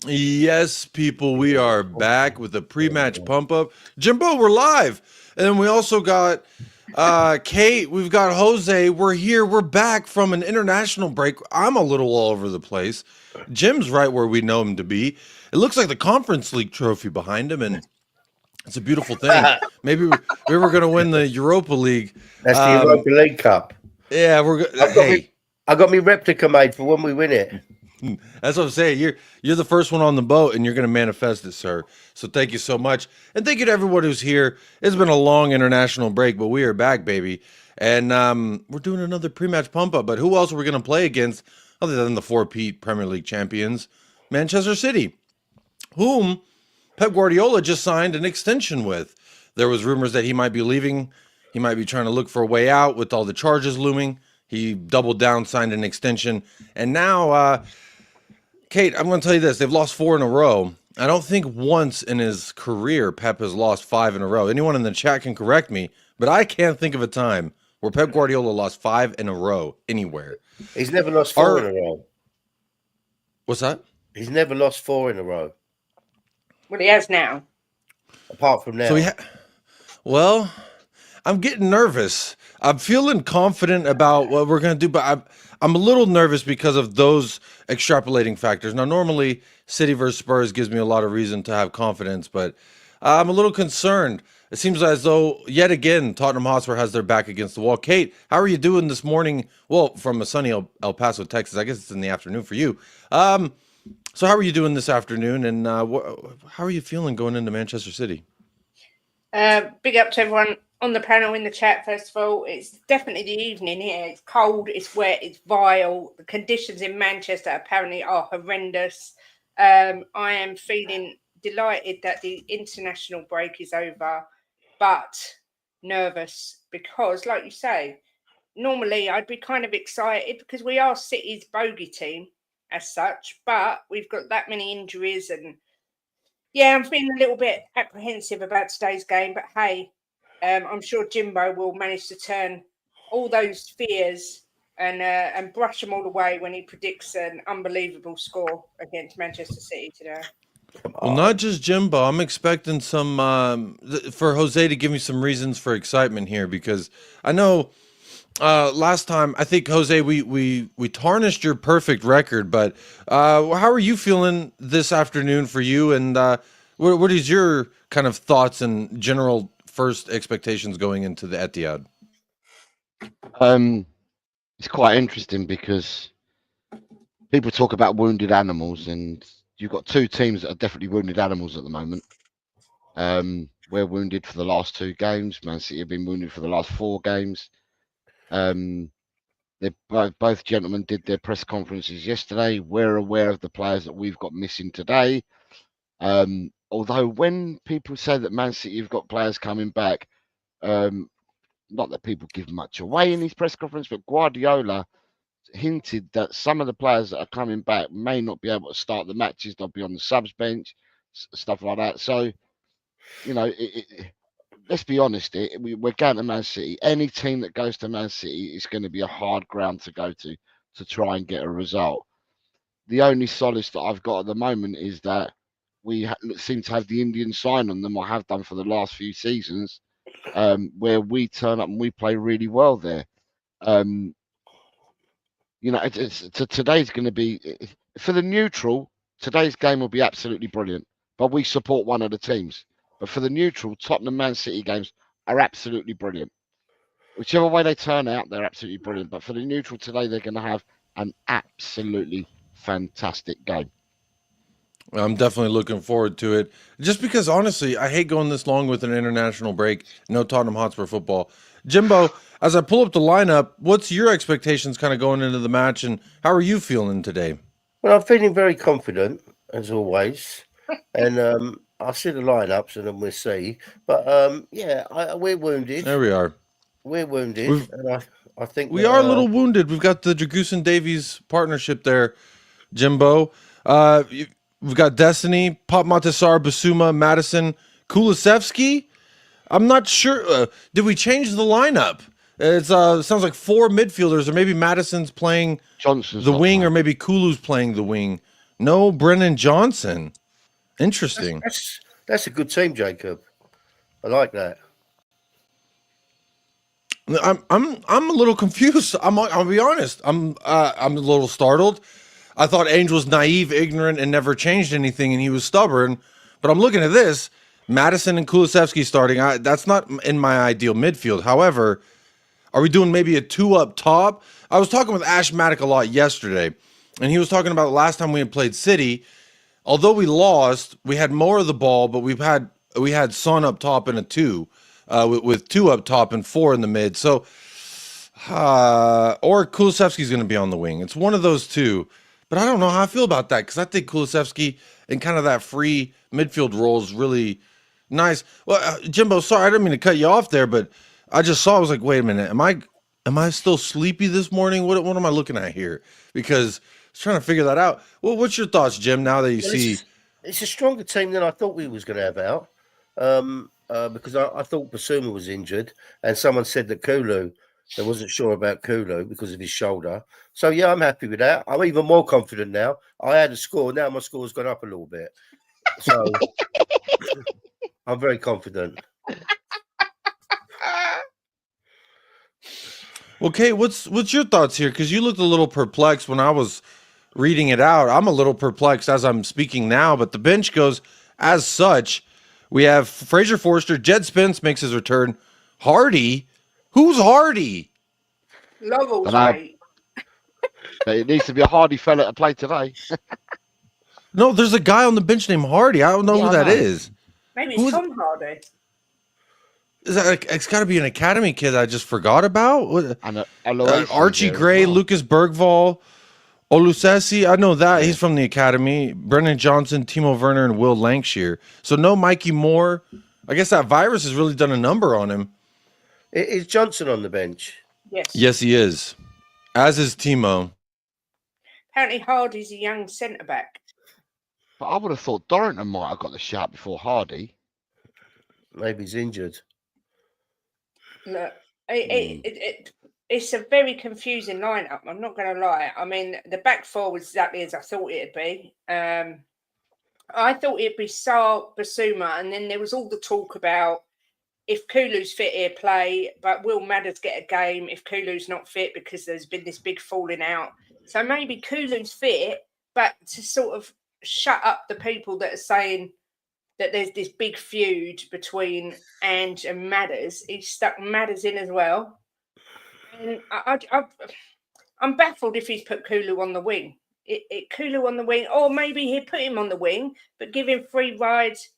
Yes, people, we are back with a pre-match pump up. Jimbo, we're live. And then we also got Kate, we've got Jose. We're here. We're back from an international break. I'm a little all over the place. Jim's right where we know him to be. It looks like the Conference League trophy behind him, and it's a beautiful thing. Maybe we're gonna win the Europa League. That's the Europa League Cup. Yeah, hey. I got me replica made for when we win it. That's what I'm saying. You're the first one on the boat, and you're going to manifest it, sir. So thank you so much, and thank you to everyone who's here. It's been a long international break, but we are back, baby, and we're doing another pre-match pump up. But who else are we going to play against other than the four-peat Premier League champions, Manchester City, whom Pep Guardiola just signed an extension with? There was rumors that he might be leaving. He might be trying to look for a way out with all the charges looming. He doubled down, signed an extension, and now. Kate, I'm going to tell you this. They've lost 4 in a row. I don't think once in his career Pep has lost 5 in a row. Anyone in the chat can correct me, but I can't think of a time where Pep Guardiola lost 5 in a row anywhere. He's never lost 4 in a row. What's that? He's never lost 4 in a row. Well, he has now. Apart from now. Well, I'm getting nervous. I'm feeling confident about what we're going to do, but I'm a little nervous because of those extrapolating factors. Now, normally, City versus Spurs gives me a lot of reason to have confidence, but I'm a little concerned. It seems as though, yet again, Tottenham Hotspur has their back against the wall. Kate, how are you doing this morning? Well, from a sunny El Paso, Texas. I guess it's in the afternoon for you. So how are you doing this afternoon, and how are you feeling going into Manchester City? Big up to everyone on the panel in the chat. First of all, it's definitely the evening here. It's cold, it's wet, it's vile. The conditions in Manchester apparently are horrendous. I am feeling delighted that the international break is over, but nervous because, like you say, normally I'd be kind of excited because we are City's bogey team as such, but we've got that many injuries and yeah, I'm feeling a little bit apprehensive about today's game, but hey, I'm sure Jimbo will manage to turn all those fears and brush them all away when he predicts an unbelievable score against Manchester City today. Well, not just Jimbo. I'm expecting some for Jose to give me some reasons for excitement here because I know last time I think Jose we tarnished your perfect record, but how are you feeling this afternoon for you? And what is your kind of thoughts and general first expectations going into the Etihad? It's quite interesting because people talk about wounded animals, and you've got 2 teams that are definitely wounded animals at the moment. We're wounded for the last 2 games. Man City have been wounded for the last 4 games. They both gentlemen did their press conferences yesterday. We're aware of the players that we've got missing today. Although when people say that Man City have got players coming back, not that people give much away in his press conference, but Guardiola hinted that some of the players that are coming back may not be able to start the matches. They'll be on the subs bench, stuff like that. So, you know, let's be honest, we're going to Man City. Any team that goes to Man City is going to be a hard ground to go to try and get a result. The only solace that I've got at the moment is that we seem to have the Indian sign on them, or have done for the last few seasons, where we turn up and we play really well there. You know, today's going to be, for the neutral, today's game will be absolutely brilliant. But we support one of the teams. But for the neutral, Tottenham Man City games are absolutely brilliant. Whichever way they turn out, they're absolutely brilliant. But for the neutral today, they're going to have an absolutely fantastic game. I'm definitely looking forward to it. Just because, honestly, I hate going this long with an international break. No Tottenham Hotspur football. Jimbo, as I pull up the lineup, what's your expectations kind of going into the match, and how are you feeling today? Well, I'm feeling very confident, as always. And I'll see the lineups and then we'll see. But, yeah, we're wounded. There we are. We're wounded. And I think we are a little wounded. We've got the Dragoos and Davies partnership there, Jimbo. We've got Destiny, Pop Matasar, Basuma, Madison, Kulusevski. I'm not sure. Did we change the lineup? It sounds like 4 midfielders, or maybe Madison's playing Johnson's the wing, or maybe Kulu's playing the wing. No Brennan Johnson. Interesting. That's a good team, Jacob. I like that. I'm a little confused. I'll be honest. I'm a little startled. I thought Ainge was naive, ignorant, and never changed anything, and he was stubborn. But I'm looking at this: Madison and Kulusevski starting. That's not in my ideal midfield. However, are we doing maybe a 2 up top? I was talking with Ash Maddock a lot yesterday, and he was talking about the last time we had played City. Although we lost, we had more of the ball, but we had Son up top and a 2, with 2 up top and 4 in the mid. So, or Kulusevski's going to be on the wing. It's one of those two. But I don't know how I feel about that because I think Kulusevski in kind of that free midfield role is really nice. Well, Jimbo, sorry, I didn't mean to cut you off there, but I just saw. I was like, wait a minute, am I still sleepy this morning? What am I looking at here? Because I was trying to figure that out. Well, what's your thoughts, Jim? Now that you see, it's a stronger team than I thought we was going to have out. Because I thought Basuma was injured, and someone said that Kulu. They wasn't sure about Kulu because of his shoulder. So, yeah, I'm happy with that. I'm even more confident now. I had a score. Now my score's gone up a little bit. So, I'm very confident. well, Kate, what's your thoughts here? Because you looked a little perplexed when I was reading it out. I'm a little perplexed as I'm speaking now, but the bench goes as such. We have Fraser Forster. Jed Spence makes his return. Hardy. Who's Hardy? Lovell's mate. It needs to be a Hardy fella to play today. No, there's a guy on the bench named Hardy. I don't know who that is. Maybe it's Tom Hardy. Is that? It's got to be an academy kid I just forgot about. Archie Gray, well. Lucas Bergvall, Olusesi. I know that he's from the academy. Brennan Johnson, Timo Werner, and Will Lankshire. So no Mikey Moore. I guess that virus has really done a number on him. Is Johnson on the bench? Yes. Yes, he is. As is Timo. Apparently Hardy's a young centre-back. But I would have thought Dorrington might have got the shout before Hardy. Maybe he's injured. Look, it's a very confusing lineup. I'm not going to lie. I mean, the back four was exactly as I thought it'd be. I thought it'd be Sarr, Basuma, and then there was all the talk about if Kulu's fit, he'll play, but will Madders get a game if Kulu's not fit because there's been this big falling out? So maybe Kulu's fit, but to sort of shut up the people that are saying that there's this big feud between Ange and Madders, he stuck Madders in as well. And I'm baffled if he's put Kulu on the wing. Kulu on the wing, or maybe he'd put him on the wing, but give him free rides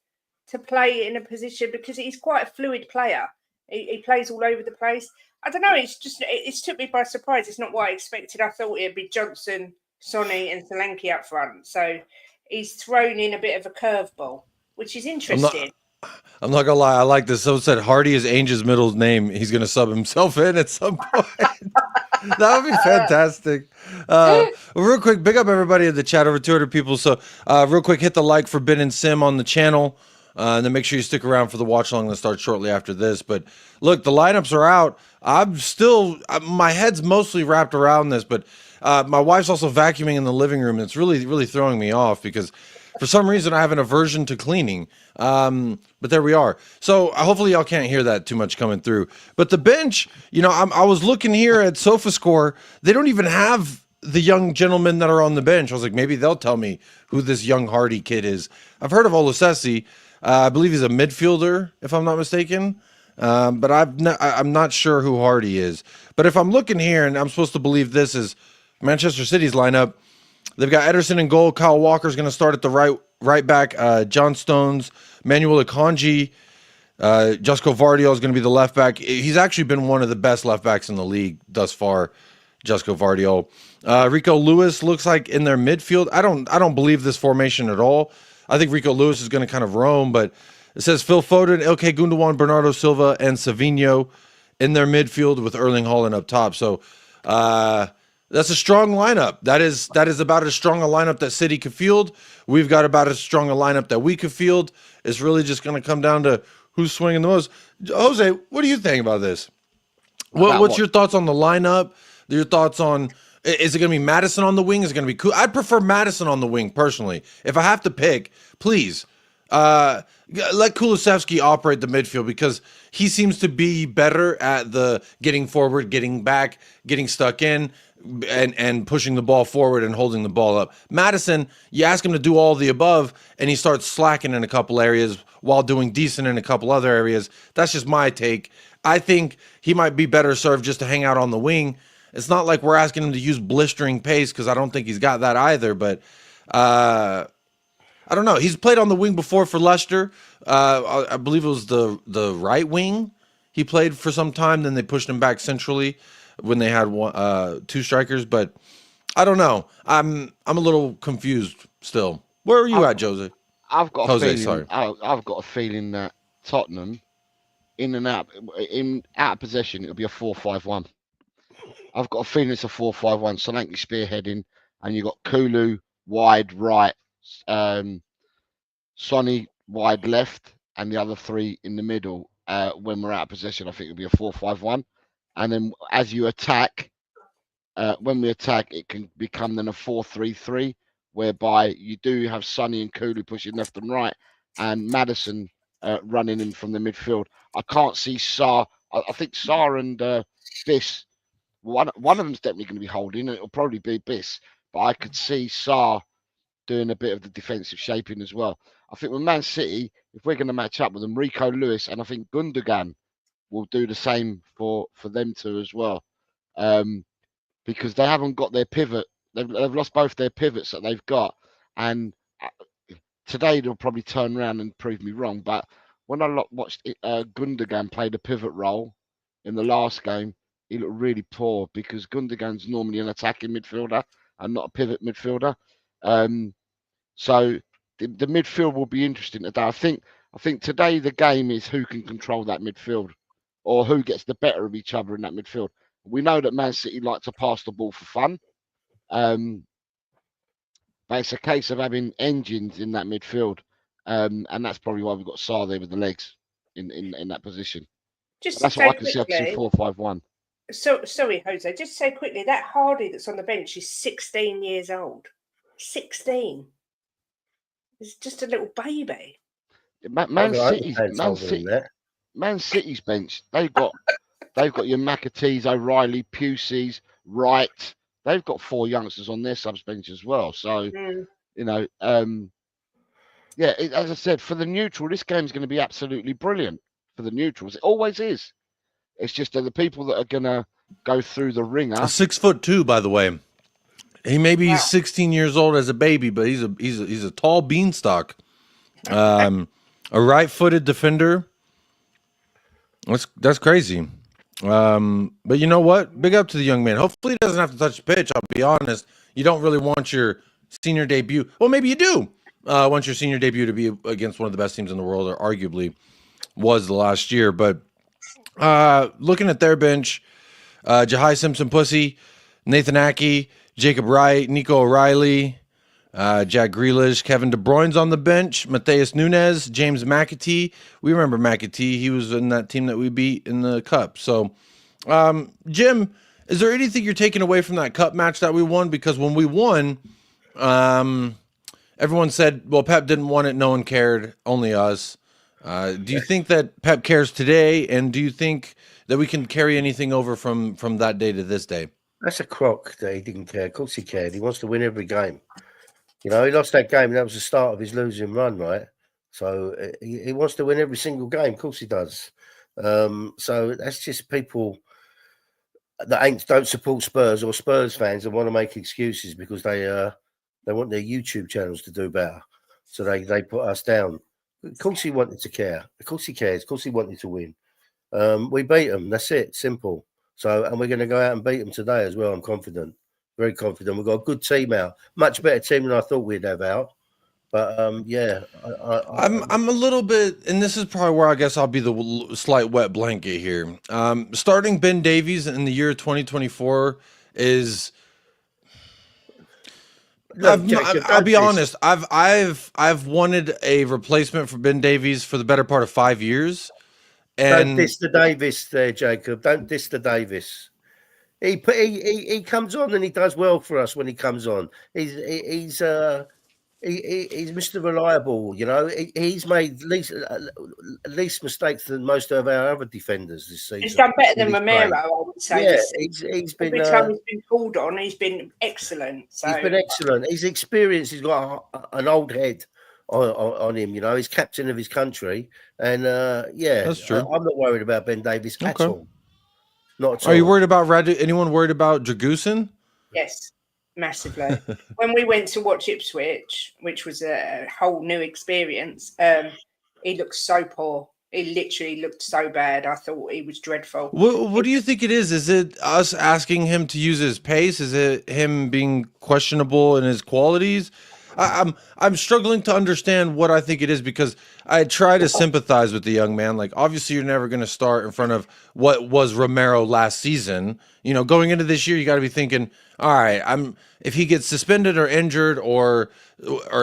to play in a position because he's quite a fluid player. He plays all over the place. I don't know. It's took me by surprise. It's not what I expected. I thought it'd be Johnson, Sonny, and Solanke up front. So he's thrown in a bit of a curveball, which is interesting. I'm not gonna lie. I like this. Someone said Hardy is Ainge's middle name. He's gonna sub himself in at some point. That would be fantastic. Real quick, big up everybody in the chat, over 200 people. So real quick, hit the like for Ben and Sim on the channel. And then make sure you stick around for the watch along that starts shortly after this. But look, the lineups are out. My head's mostly wrapped around this, but my wife's also vacuuming in the living room. And it's really, really throwing me off because for some reason I have an aversion to cleaning. But there we are. So hopefully y'all can't hear that too much coming through. But the bench, I was looking here at SofaScore. They don't even have the young gentlemen that are on the bench. I was like, maybe they'll tell me who this young Hardy kid is. I've heard of Olusesi. I believe he's a midfielder, if I'm not mistaken. But I'm not sure who Hardy is. But if I'm looking here, and I'm supposed to believe this is Manchester City's lineup, they've got Ederson in goal. Kyle Walker's going to start at the right back. John Stones, Manuel Akanji, Josko Vardiol is going to be the left back. He's actually been one of the best left backs in the league thus far, Josko Vardiol. Rico Lewis looks like in their midfield. I don't believe this formation at all. I think Rico Lewis is going to kind of roam, but it says Phil Foden, Ilkay Gundogan, Bernardo Silva, and Savinho in their midfield with Erling Haaland up top. So that's a strong lineup. That is about as strong a lineup that City could field. We've got about as strong a lineup that we could field. It's really just going to come down to who's swinging the most. Jose, what do you think about this? What's your thoughts on the lineup? Your thoughts on Is it going to be Madison on the wing? Is it going to be cool? I'd prefer Madison on the wing personally. If I have to pick, please let Kulusevski operate the midfield because he seems to be better at the getting forward, getting back, getting stuck in, and pushing the ball forward and holding the ball up. Madison, you ask him to do all the above, and he starts slacking in a couple areas while doing decent in a couple other areas. That's just my take. I think he might be better served just to hang out on the wing. It's not like we're asking him to use blistering pace because I don't think he's got that either. But I don't know. He's played on the wing before for Leicester. I believe it was the right wing he played for some time. Then they pushed him back centrally when they had two strikers. But I don't know. I'm a little confused still. Where are you at, Jose? I've got a Jose, feeling. sorry. I've got a feeling that Tottenham, in and out of possession, it'll be a 4-5-1. I've got a feeling it's a 4-5-1. Solanke spearheading, and you've got Kulu wide right, Sonny wide left, and the other three in the middle. When we're out of possession, I think it'll be a 4-5-1. And then as you attack, when we attack, it can become then a 4-3-3, whereby you do have Sonny and Kulu pushing left and right, and Madison running in from the midfield. I can't see Sarr. I think Sarr and Biss. One of them's definitely going to be holding, and it'll probably be Biss. But I could see Sarr doing a bit of the defensive shaping as well. I think with Man City, if we're going to match up with them, Rico Lewis and I think Gundogan will do the same for them two as well, because they haven't got their pivot. They've lost both their pivots that they've got, and today they'll probably turn around and prove me wrong. But when I watched Gundogan play the pivot role in the last game, he looked really poor because Gundogan's normally an attacking midfielder and not a pivot midfielder. So the midfield will be interesting today. I think today the game is who can control that midfield or who gets the better of each other in that midfield. We know that Man City like to pass the ball for fun. But it's a case of having engines in that midfield. And that's probably why we've got Sarr there with the legs in that position. Just That's to what I say can see. I can see quickly, 4-5-1. so sorry, Jose. Just to say quickly, that Hardy that's on the bench is 16 years old. 16. It's just a little baby. Man City's bench. They've got your McAtees, O'Reilly, Pusey's, Wright. They've got 4 youngsters on their subs bench as well. So you know, as I said, for the neutral, this game's going to be absolutely brilliant for the neutrals. It always is. It's just that the people that are going to go through the ringer. 6'2", by the way. He may be 16 years old as a baby, but he's a tall beanstalk. A right-footed defender. That's crazy. But you know what? Big up to the young man. Hopefully he doesn't have to touch the pitch. I'll be honest. You don't really want your senior debut. Well, maybe you do. Want your senior debut to be against one of the best teams in the world, or arguably was the last year. But looking at their bench, Jahai Simpson-Pussy, Nathan Ackey, Jacob Wright, Nico O'Reilly, Jack Grealish, Kevin De Bruyne's on the bench, Matheus Nunes, James McAtee. We remember McAtee. He was in that team that we beat in the Cup. So, Jim, is there anything you're taking away from that Cup match that we won? Because when we won, everyone said, well, Pep didn't want it. No one cared. Only us. Do you think that Pep cares today? And do you think that we can carry anything over from that day to this day? That's a crock that he didn't care. Of course he cared. He wants to win every game. You know, he lost that game, and that was the start of his losing run, right? So he wants to win every single game. Of course he does. So that's just people that don't support Spurs or Spurs fans and want to make excuses because they want their YouTube channels to do better. So they put us down. Of course he wanted to care. Of course he cares. Of course he wanted to win. We beat them. That's it. Simple. So, and we're going to go out and beat them today as well. I'm confident. Very confident. We've got a good team out. Much better team than I thought we'd have out. But I'm a little bit, and this is probably where I guess I'll be the slight wet blanket here. Starting Ben Davies in the year 2024 is. I'll be honest. I've wanted a replacement for Ben Davies for the better part of 5 years. And don't diss the Davis there, Jacob. Don't diss the Davis. He comes on and he does well for us when he comes on. He's Mr. Reliable, you know. He's made least mistakes than most of our other defenders this season. He's done better than he's Romero, played. I would say. Yeah, this he's been. every time he's been called on, he's been excellent. So He's been excellent. His experience, he's got an old head on him. You know, he's captain of his country, and yeah, That's true. I'm not worried about Ben Davies at Okay. all. Not at Are all. you worried about anyone worried about Dragusin? yes, massively. When we went to watch Ipswich, which was a whole new experience, he looked so poor. He literally looked so bad. I thought he was dreadful. What do you think it is? Is it us asking him to use his pace? Is it him being questionable in his qualities? I'm struggling to understand what I think it is, because I try to sympathize with the young man. Like, obviously, you're never going to start in front of what was Romero last season. You know, going into this year, you got to be thinking, all right, if he gets suspended or injured or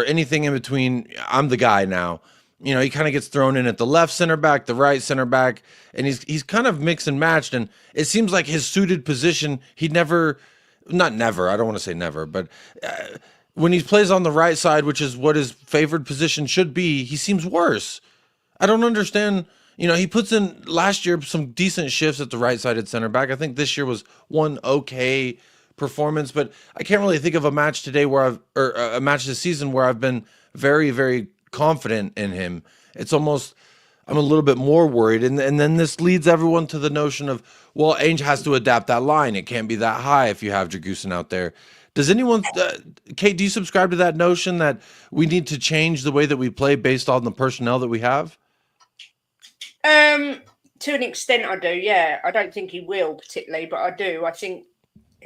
anything in between, I'm the guy now. You know, he kind of gets thrown in at the left center back, the right center back, and he's kind of mixed and matched. And it seems like his suited position, he never, not never, I don't want to say never, but when he plays on the right side, which is what his favored position should be, he seems worse. I don't understand. You know, he puts in last year some decent shifts at the right sided center back. I think this year was one okay performance, but I can't really think of a match today or a match this season where I've been very, very confident in him. It's almost, I'm a little bit more worried. And then this leads everyone to the notion of, well, Ainge has to adapt that line. It can't be that high if you have Dragusin out there. Does anyone, Kate, do you subscribe to that notion that we need to change the way that we play based on the personnel that we have? To an extent, I do. Yeah, I don't think he will particularly, but I do. I think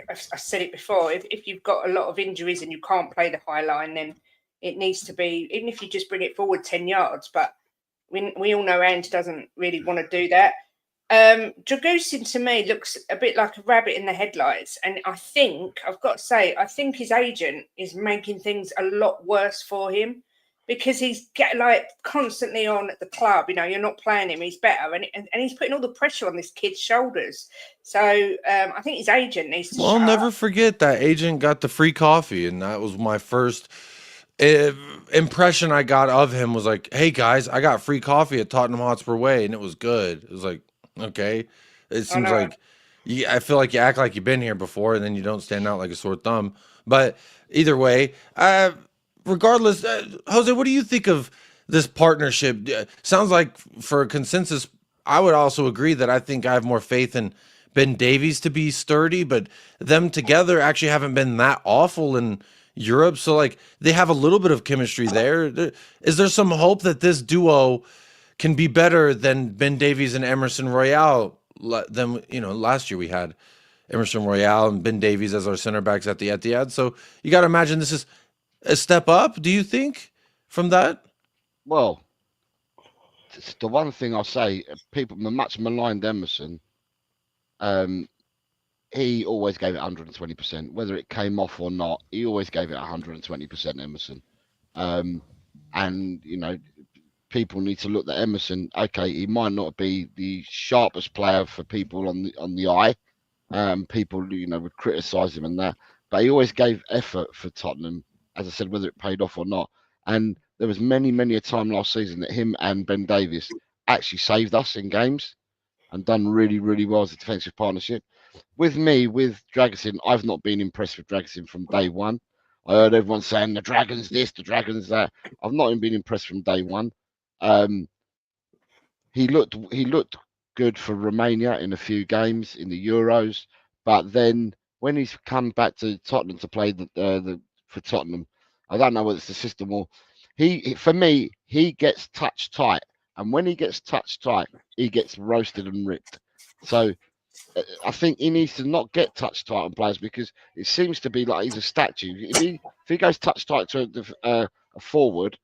I said it before. If you've got a lot of injuries and you can't play the high line, then it needs to be, even if you just bring it forward 10 yards. But we all know Ange doesn't really want to do that. Dragusin to me looks a bit like a rabbit in the headlights, and I think I've got to say, I think his agent is making things a lot worse for him, because he's constantly on at the club. You know, you're not playing him, he's better, and he's putting all the pressure on this kid's shoulders. So I think his agent needs to. Well, I'll never forget that agent got the free coffee, and that was my first impression I got of him. Was like, hey guys, I got free coffee at Tottenham Hotspur Way, and it was good. It was like, okay, it seems like I feel like you act like you've been here before, and then you don't stand out like a sore thumb. But either way, regardless, Jose, what do you think of this partnership? Sounds like for a consensus, I would also agree that I think I have more faith in Ben Davies to be sturdy, but them together actually haven't been that awful in Europe. So like they have a little bit of chemistry there. Is there some hope that this duo can be better than Ben Davies and Emerson Royale? Then, you know, last year we had Emerson Royale and Ben Davies as our center backs at the Etihad. So you got to imagine this is a step up, do you think, from that? Well, the one thing I'll say, people much maligned Emerson. He always gave it 120%, whether it came off or not. He always gave it 120%, Emerson. And you know, people need to look at Emerson. Okay, he might not be the sharpest player for people on the eye. People, you know, would criticise him and that, but he always gave effort for Tottenham. As I said, whether it paid off or not. And there was many a time last season that him and Ben Davies actually saved us in games and done really well as a defensive partnership. With Dragusin, I've not been impressed with Dragusin from day one. I heard everyone saying the Dragons this, the Dragons that. I've not been impressed from day one. He looked good for Romania in a few games in the Euros, but then when he's come back to Tottenham to play for Tottenham, I don't know whether it's the system or for me, he gets touch tight, and when he gets touch tight, he gets roasted and ripped. So I think he needs to not get touch tight on players, because it seems to be like he's a statue. If he goes touch tight to a forward,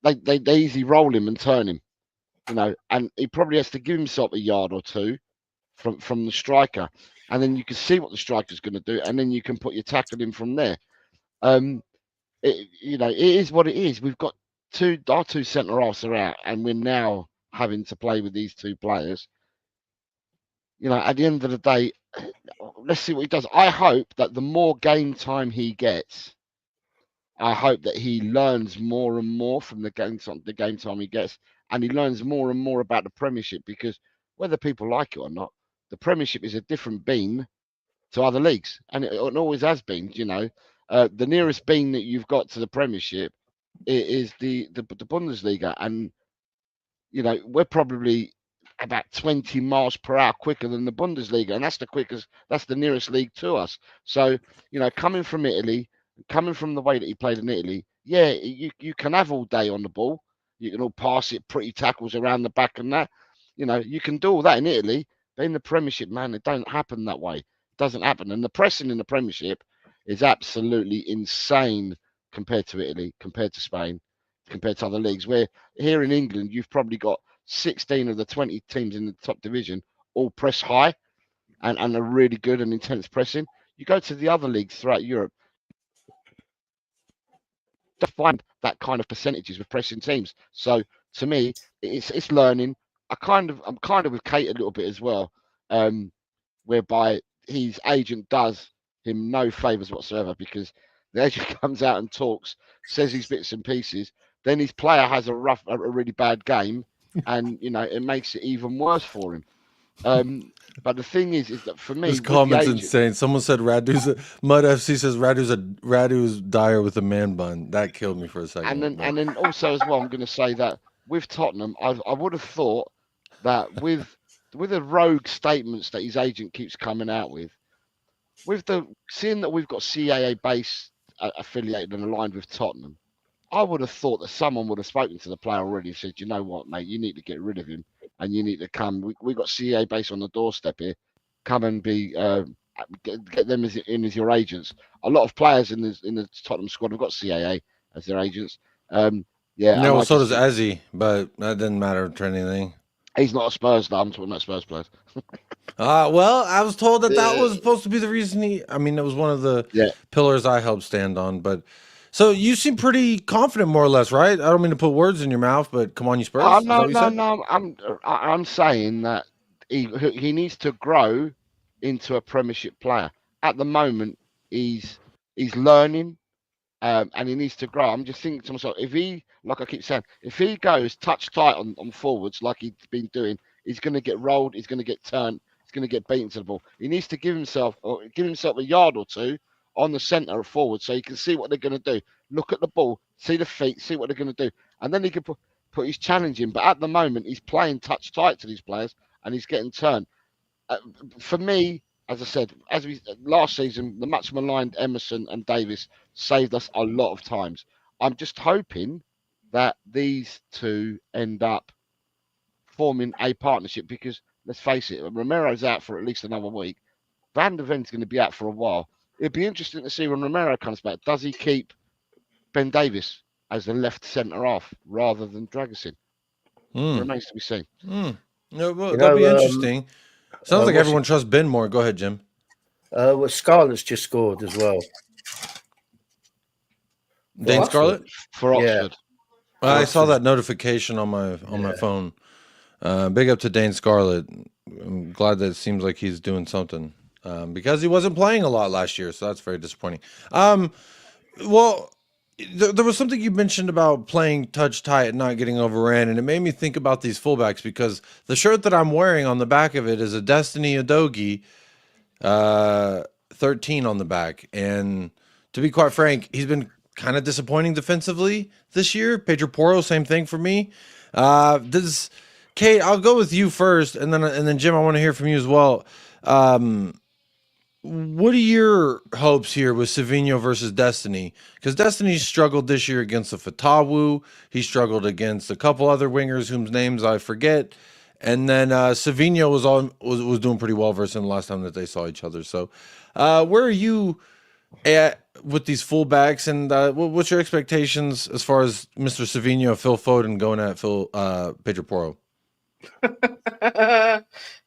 they easily roll him and turn him, you know, and he probably has to give himself a yard or two from the striker, and then you can see what the striker's going to do, and then you can put your tackle in from there. You know, it is what it is. We've got our two centre halves are out, and we're now having to play with these two players. You know, at the end of the day, let's see what he does. I hope that the more game time he gets, I hope that he learns more and more from the game time he gets, and he learns more and more about the Premiership, because whether people like it or not, the Premiership is a different bean to other leagues, and it always has been. The nearest bean that you've got to the Premiership is the Bundesliga, and we're probably about 20 miles per hour quicker than the Bundesliga, and that's the nearest league to us. So, coming from Italy, coming from the way that he played in Italy, yeah, you can have all day on the ball. You can all pass it, pretty tackles around the back and that. You can do all that in Italy, but in the Premiership, man, it don't happen that way. It doesn't happen. And the pressing in the Premiership is absolutely insane compared to Italy, compared to Spain, compared to other leagues, where here in England, you've probably got 16 of the 20 teams in the top division all press high and are really good and intense pressing. You go to the other leagues throughout Europe, to find that kind of percentages with pressing teams. So to me, it's learning. I'm kind of with Kate a little bit as well, whereby his agent does him no favors whatsoever, because the agent comes out and talks, says his bits and pieces, then his player has a really bad game, and it makes it even worse for him. But the thing is that for me, This with the comment's agent, insane. Someone said Mud FC says Radu's Dyer with a man bun. That killed me for a second. and then also as well, I'm going to say that with Tottenham, I would have thought that with the rogue statements that his agent keeps coming out with the seeing that we've got CAA base affiliated and aligned with Tottenham, I would have thought that someone would have spoken to the player already and said, you know what, mate, you need to get rid of him, and you need to come. We got CAA base on the doorstep here. Come and be get them as your agents. A lot of players in the Tottenham squad have got CAA as their agents. Yeah, Yeah, and well, I so just does think Ezzy, but that didn't matter to anything. he's not a Spurs though. I'm talking about Spurs players. Well, I was told that was supposed to be the reason I mean, it was one of the Yeah. pillars I helped stand on. But so you seem pretty confident, more or less, right? I don't mean to put words in your mouth, but come on, you Spurs. Oh, Is that what you said? no. I'm saying that he needs to grow into a Premiership player. At the moment, he's learning, and he needs to grow. I'm just thinking to myself, if he, like I keep saying, if he goes touch tight on forwards like he's been doing, he's going to get rolled, he's going to get turned, he's going to get beaten to the ball. He needs to give himself a yard or two on the centre of forward so he can see what they're going to do. Look at the ball, see the feet, see what they're going to do, and then he can put his challenge in. But at the moment, he's playing touch tight to these players, and he's getting turned. For me, as I said, last season, the much maligned Emerson and Davis saved us a lot of times. I'm just hoping that these two end up forming a partnership, because let's face it, Romero's out for at least another week. Van der Ven's going to be out for a while. It'd be interesting to see when Romero comes back. Does he keep Ben Davis as the left centre half rather than Dragusin? Remains to be seen. No, well, that'll be interesting. Sounds like everyone trusts Ben more. Go ahead, Jim. Well, Scarlett's just scored as well. Dane Scarlett for Oxford. Yeah. I saw that notification on my phone. Big up to Dane Scarlett. I'm glad that it seems like he's doing something because he wasn't playing a lot last year, so that's very disappointing. Well, there was something you mentioned about playing touch tight and not getting overran, and it made me think about these fullbacks, because the shirt that I'm wearing on the back of it is a Destiny Udogie 13 on the back, and to be quite frank, he's been kind of disappointing defensively this year. Pedro Porro, same thing for me. Kate, I'll go with you first, and then Jim, I want to hear from you as well. What are your hopes here with Savinho versus Destiny? Because Destiny struggled this year against the Fatawu. He struggled against a couple other wingers whose names I forget. And then Savinho was doing pretty well versus him the last time that they saw each other. So where are you at with these fullbacks? And what's your expectations as far as Mr. Savinho, Phil Foden going at Pedro Porro?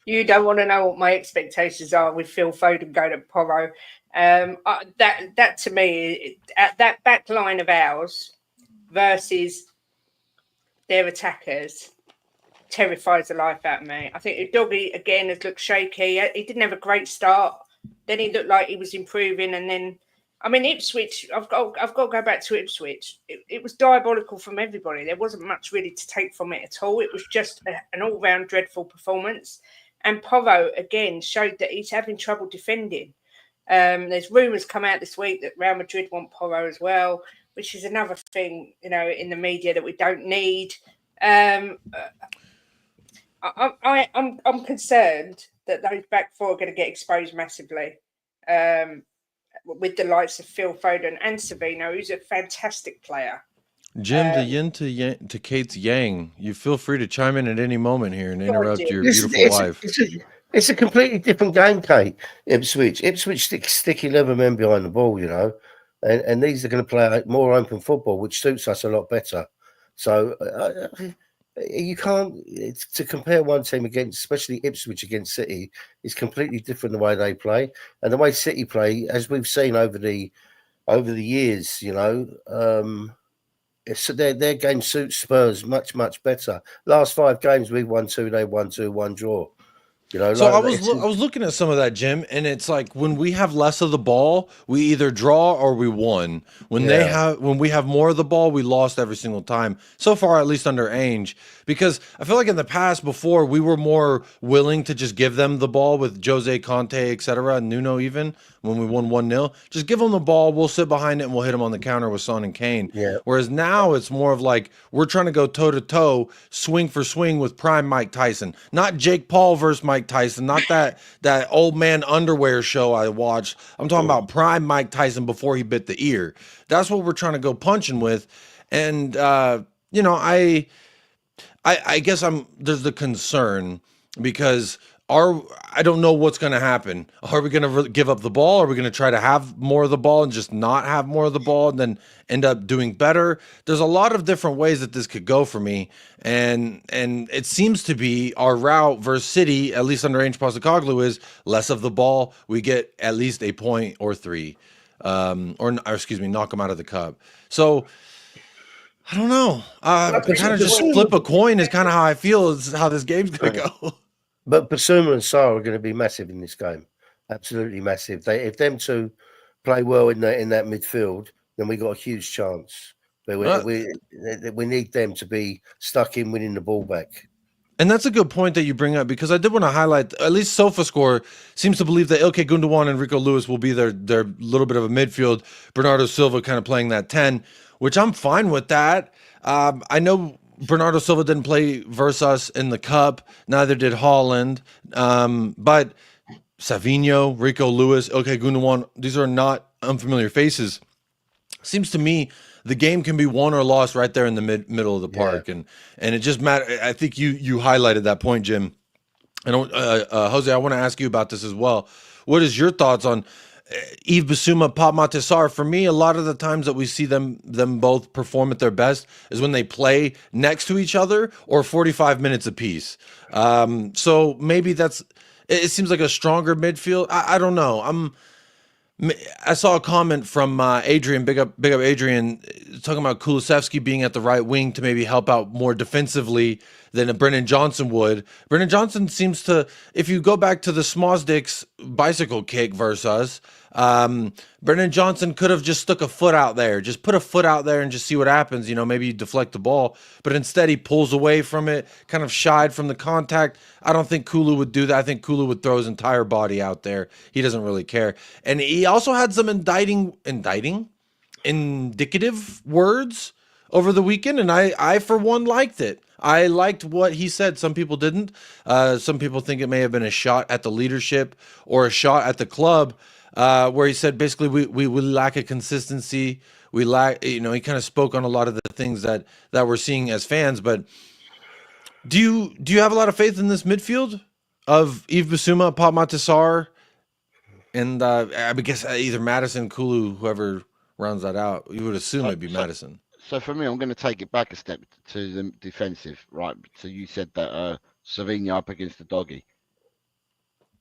You don't want to know what my expectations are with Phil Foden going at Porro. That to me, at that back line of ours versus their attackers, terrifies the life out of me. I think Doggy again has looked shaky. He didn't have a great start. Then he looked like he was improving, and then I mean Ipswich. I've got to go back to Ipswich. It was diabolical from everybody. There wasn't much really to take from it at all. It was just an all-round dreadful performance. And Porro again showed that he's having trouble defending. There's rumours come out this week that Real Madrid want Porro as well, which is another thing, you know, in the media that we don't need. I'm concerned that those back four are going to get exposed massively, with the likes of Phil Foden and Savino, who's a fantastic player. Jim, the yin to Kate's yang. You feel free to chime in at any moment here and interrupt your beautiful wife. It's a completely different game, Kate. Ipswich stick 11 men behind the ball, you know, and these are going to play more open football, which suits us a lot better. So you can't to compare one team against, especially Ipswich against City, is completely different the way they play, and the way City play, as we've seen over the years, you know. So their game suits Spurs much better. Last 5 games we've won 2, they won 2, 1 draw. You know, so like, I was looking at some of that, Jim, and it's like when we have less of the ball, we either draw or we won. When we have more of the ball, we lost every single time. So far, at least under Ainge, because I feel like in the past before we were more willing to just give them the ball with Jose Conte, etc., and Nuno even when we won 1-0. Just give them the ball, we'll sit behind it and we'll hit them on the counter with Son and Kane. Yeah. Whereas now it's more of like we're trying to go toe to toe, swing for swing with prime Mike Tyson, not Jake Paul versus Mike Tyson, not that old man underwear show I watched. I'm talking about prime Mike Tyson before he bit the ear. That's what we're trying to go punching with. And you know, I guess there's the concern because I don't know what's going to happen. Are we going to give up the ball? Are we going to try to have more of the ball and just not have more of the ball and then end up doing better? There's a lot of different ways that this could go for me. And it seems to be our route versus City, at least under Ange Postecoglou, is less of the ball. We get at least a point or 3, or excuse me, knock them out of the cup. So I don't know. Kind of just flip a coin is kind of how I feel is how this game's going to go. But Basuma and Sarr are going to be massive in this game. Absolutely massive. If them two play well in that midfield, then we got a huge chance. But we need them to be stuck in winning the ball back. And that's a good point that you bring up, because I did want to highlight, at least SofaScore seems to believe that Ilkay Gundogan and Rico Lewis will be their little bit of a midfield. Bernardo Silva kind of playing that 10, which I'm fine with that. I know Bernardo Silva didn't play versus us in the cup. Neither did Haaland. But Savinho, Rico Lewis, Ilkay Gundogan, these are not unfamiliar faces. Seems to me the game can be won or lost right there in the middle of the park. And it just matters. I think you highlighted that point, Jim. And Jose, I want to ask you about this as well. What is your thoughts on Yves Bissouma, Pape Matar Sarr? For me, a lot of the times that we see them both perform at their best is when they play next to each other or 45 minutes apiece. So maybe it seems like a stronger midfield. I don't know. I saw a comment from Adrian, big up Adrian, talking about Kulusevski being at the right wing to maybe help out more defensively than a Brennan Johnson would. Brennan Johnson seems to, if you go back to the Smosdicks bicycle kick versus us, Brennan Johnson could have just stuck a foot out there, just put a foot out there and just see what happens. You know, maybe you deflect the ball, but instead he pulls away from it, kind of shied from the contact. I don't think Kulu would do that. I think Kulu would throw his entire body out there. He doesn't really care. And he also had some indicative words over the weekend, and I for one liked it. I liked what he said. Some people didn't. Some people think it may have been a shot at the leadership or a shot at the club, where he said basically we lack a consistency. We lack, he kind of spoke on a lot of the things that we're seeing as fans. But do you have a lot of faith in this midfield of Yves Bissouma, Pape Matar Sarr, and I guess either Madison, Kulu, whoever rounds that out? You would assume it'd be Madison. So for me, I'm going to take it back a step to the defensive, right? So you said that Savinho up against the doggy.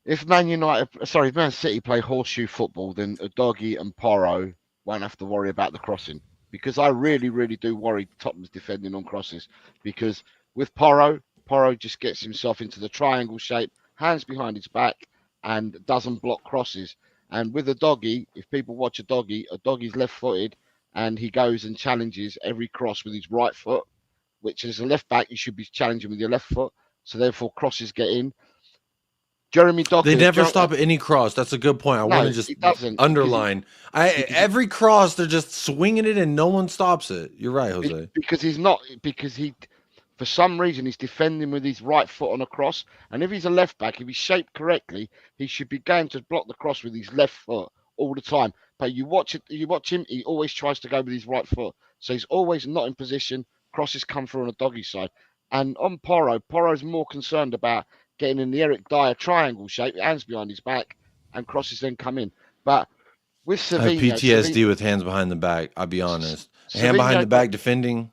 If Man City play horseshoe football, then Udogie and Porro won't have to worry about the crossing, because I really, really do worry Tottenham's defending on crosses, because with Porro, Porro just gets himself into the triangle shape, hands behind his back, and doesn't block crosses. And with a doggy, if people watch a doggy's left-footed, and he goes and challenges every cross with his right foot, which as a left back, you should be challenging with your left foot. So therefore, crosses get in. Jeremy They Docker. never stop at any cross. That's a good point. I want to just it doesn't, underline. because Every cross, they're just swinging it and no one stops it. You're right, Jose. because he's not, because he, for some reason, he's defending with his right foot on a cross. And if he's a left back, if he's shaped correctly, he should be going to block the cross with his left foot all the time. But you watch him, he always tries to go with his right foot. So he's always not in position. Crosses come through on a doggy side. And on Porro's more concerned about getting in the Eric Dyer triangle shape, hands behind his back, and crosses then come in. But with I have Savinho, PTSD with hands behind the back. I'll be honest. Hand behind the back defending.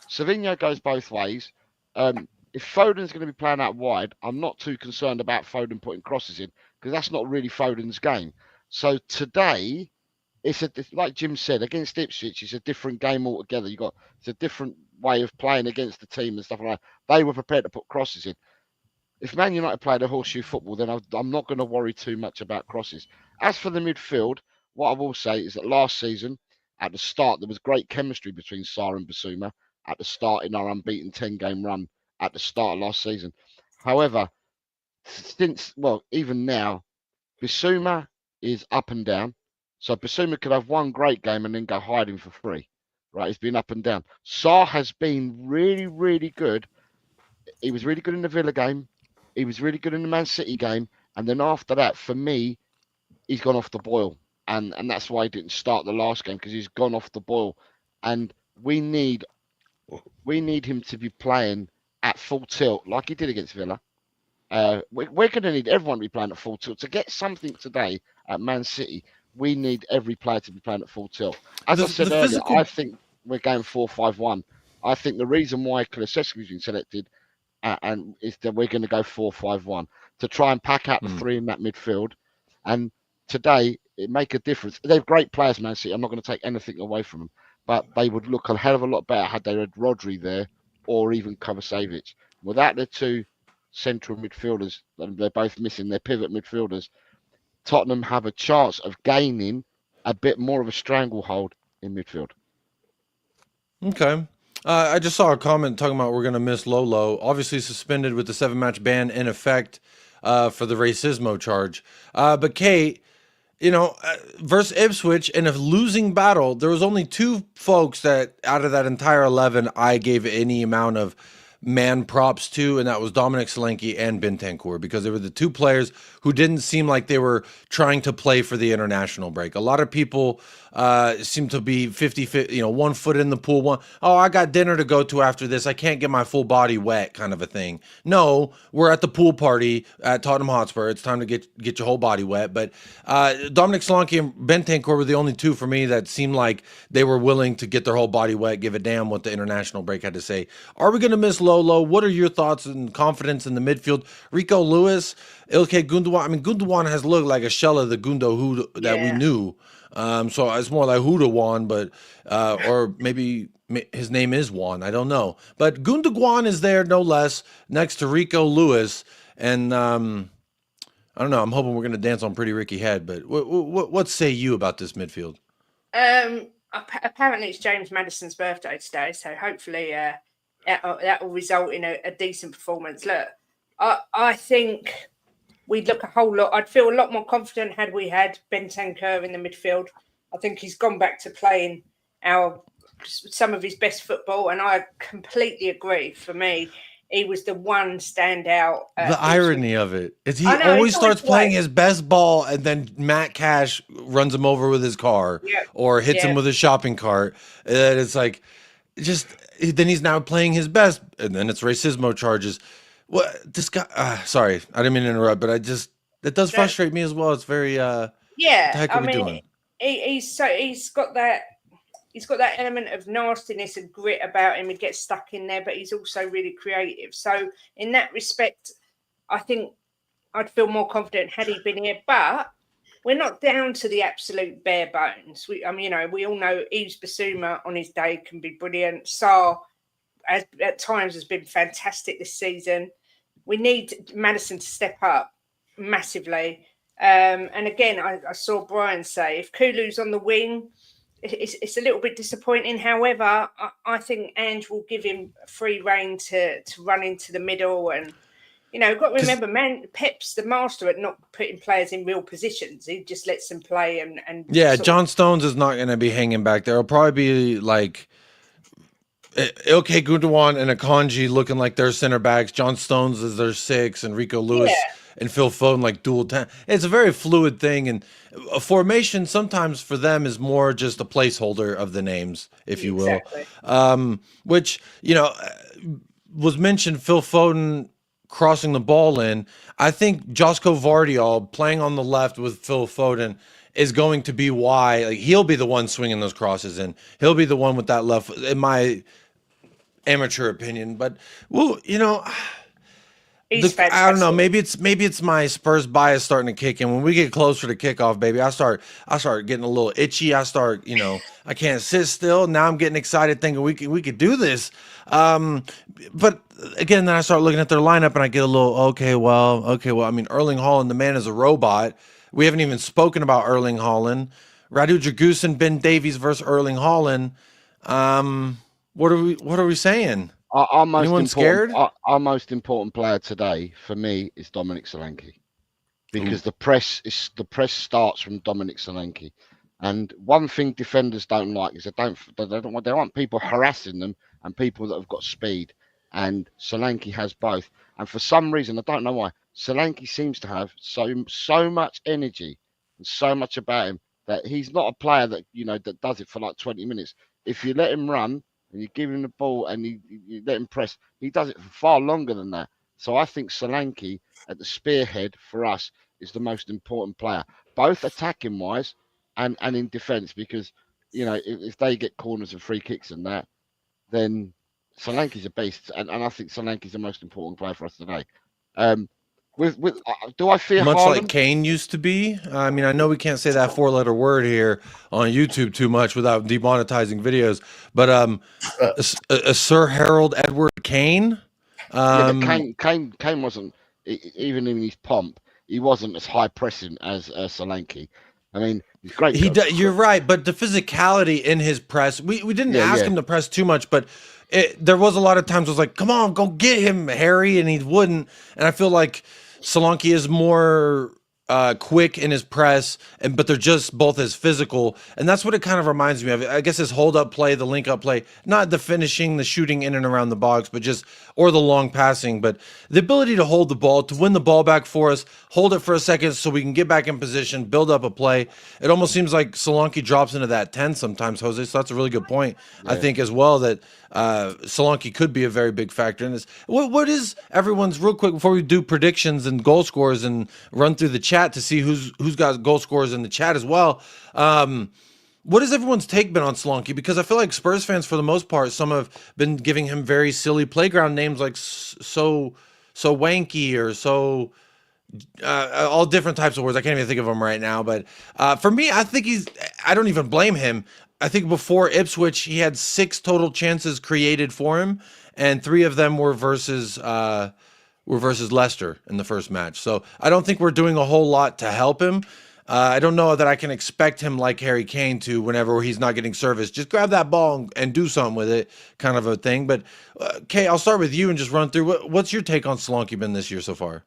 Savinho goes both ways. If Foden's going to be playing out wide, I'm not too concerned about Foden putting crosses in because that's not really Foden's game. So today, it's like Jim said, against Ipswich, it's a different game altogether. It's a different way of playing against the team and stuff like that. They were prepared to put crosses in. If Man United played a horseshoe football, then I'm not going to worry too much about crosses. As for the midfield, what I will say is that last season, at the start, there was great chemistry between Sarr and Basuma at the start in our unbeaten 10-game run at the start of last season. However, even now, Basuma is up and down. So Basuma could have one great game and then go hiding for free. Right? He's been up and down. Sarr has been really, really good. He was really good in the Villa game. He was really good in the Man City game. And then after that, for me, he's gone off the boil. And that's why he didn't start the last game, because he's gone off the boil. And we need him to be playing at full tilt like he did against Villa. We're going to need everyone to be playing at full tilt. To get something today at Man City, we need every player to be playing at full tilt. As I said earlier, I think we're going 4-5-1. I think the reason why Kulusevski's been selected and is that we're going to go 4-5-1 to try and pack out the three in that midfield. And today, it make a difference. They're great players, Man City. I'm not going to take anything away from them, but they would look a hell of a lot better had they had Rodri there or even Kovacevic. Without the two central midfielders, they're both missing their pivot midfielders, Tottenham have a chance of gaining a bit more of a stranglehold in midfield. Okay. I just saw a comment talking about we're going to miss Lolo. Obviously suspended with the 7-match ban in effect for the racismo charge. But Kate, versus Ipswich in a losing battle, there was only two folks that out of that entire 11 I gave any amount of man props to, and that was Dominic Solanke and Bentancur, because they were the two players who didn't seem like they were trying to play for the international break. A lot of people seem to be 50-50, one foot in the pool, I got dinner to go to after this, I can't get my full body wet kind of a thing. No, we're at the pool party at Tottenham Hotspur. It's time to get your whole body wet. But Dominic Solanke and Bentancur were the only two for me that seemed like they were willing to get their whole body wet, give a damn what the international break had to say. Are we going to miss Lolo? What are your thoughts and confidence in the midfield? Rico Lewis, Ilkay Gundogan. I mean, Gundogan has looked like a shell of the Gundo that we knew. So it's more like Hudawan, but or maybe his name is Juan. I don't know. But Gundogan is there, no less, next to Rico Lewis. And I don't know. I'm hoping we're going to dance on Pretty Ricky Head. But what say you about this midfield? Apparently, it's James Maddison's birthday today, so hopefully that will result in a decent performance. Look, I think we'd look a whole lot. I'd feel a lot more confident had we had Bentancur in the midfield. I think he's gone back to playing some of his best football, and I completely agree. For me, he was the one standout. The irony of it is he always starts playing his best ball, and then Matt Cash runs him over with his car or hits him with his shopping cart. And it's like, then he's now playing his best, and then it's racismo charges. What this guy? Sorry, I didn't mean to interrupt, but it does frustrate me as well. It's very what the heck are we doing? He's got that element of nastiness and grit about him. He gets stuck in there, but he's also really creative. So in that respect, I think I'd feel more confident had he been here. But we're not down to the absolute bare bones. We all know Yves Bissouma on his day can be brilliant. Sarr at times has been fantastic this season. We need Maddison to step up massively. And again, I saw Brian say if Kulu's on the wing, it's a little bit disappointing. However, I think Ange will give him free rein to run into the middle. And, you know, got to remember, Pep's the master at not putting players in real positions. He just lets them play and Yeah, John Stones is not going to be hanging back there. It'll probably be like Ilkay Gundogan and Akanji looking like their center backs. John Stones is their 6, and Rico Lewis and Phil Foden like dual 10. It's a very fluid thing, and a formation sometimes for them is more just a placeholder of the names, if you will. Which, you know, was mentioned, Phil Foden crossing the ball in. I think Josko Vardiol playing on the left with Phil Foden is going to be why, like, he'll be the one swinging those crosses in. He'll be the one with that left, in my amateur opinion. But, well, you know, I don't know. Maybe it's my Spurs bias starting to kick in. When we get closer to kickoff, baby, I start getting a little itchy. I start, you know, I can't sit still. Now I'm getting excited, thinking we could do this. But again, then I start looking at their lineup and I get a little okay. Well, I mean, Erling Haaland, the man is a robot. We haven't even spoken about Erling Haaland. Radu Dragusin, Ben Davies versus Erling Haaland. What are we saying? Anyone scared? Our most important player today for me is Dominic Solanke, because the press starts from Dominic Solanke, and one thing defenders don't like is they don't want people harassing them and people that have got speed, and Solanke has both. And for some reason, I don't know why, Solanke seems to have so much energy and so much about him that he's not a player that, you know, that does it for like 20 minutes. If you let him run and you give him the ball and you let him press, he does it for far longer than that. So I think Solanke at the spearhead for us is the most important player, both attacking wise and in defence, because, you know, if they get corners and free kicks and that, then Solanke's a beast, and I think Solanke's the most important player for us today. Do I fear much Haaland? like Kane used to be? I mean, I know we can't say that 4-letter word here on YouTube too much without demonetizing videos, but a Sir Harold Edward Kane. Yeah, but Kane wasn't, even in his pomp, he wasn't as high pressing as Solanke. I mean, he's great. You're right, but the physicality in his press, we didn't ask him to press too much, but there was a lot of times it was like, come on, go get him, Harry, and he wouldn't. And I feel like Solanke is more quick in his press, but they're just both as physical, and that's what it kind of reminds me of. I guess his hold-up play, the link-up play, not the finishing, the shooting in and around the box, but just, or the long passing, but the ability to hold the ball, to win the ball back for us, hold it for a second so we can get back in position, build up a play. It almost seems like Solanke drops into that 10 sometimes, Jose, so that's a really good point, I think, as well, that Solanke could be a very big factor in this. What is everyone's, real quick before we do predictions and goal scorers and run through the chat to see who's got goal scorers in the chat as well, what has everyone's take been on Solanke? Because I feel like Spurs fans, for the most part, some have been giving him very silly playground names like so wanky or so all different types of words. I can't even think of them right now. But for me, I think I don't even blame him. I think before Ipswich, he had 6 total chances created for him, and 3 of them were versus Leicester in the first match. So I don't think we're doing a whole lot to help him. I don't know that I can expect him like Harry Kane to, whenever he's not getting service, just grab that ball and do something with it, kind of a thing. But Kay, I'll start with you and just run through. What's your take on Solanke been this year so far?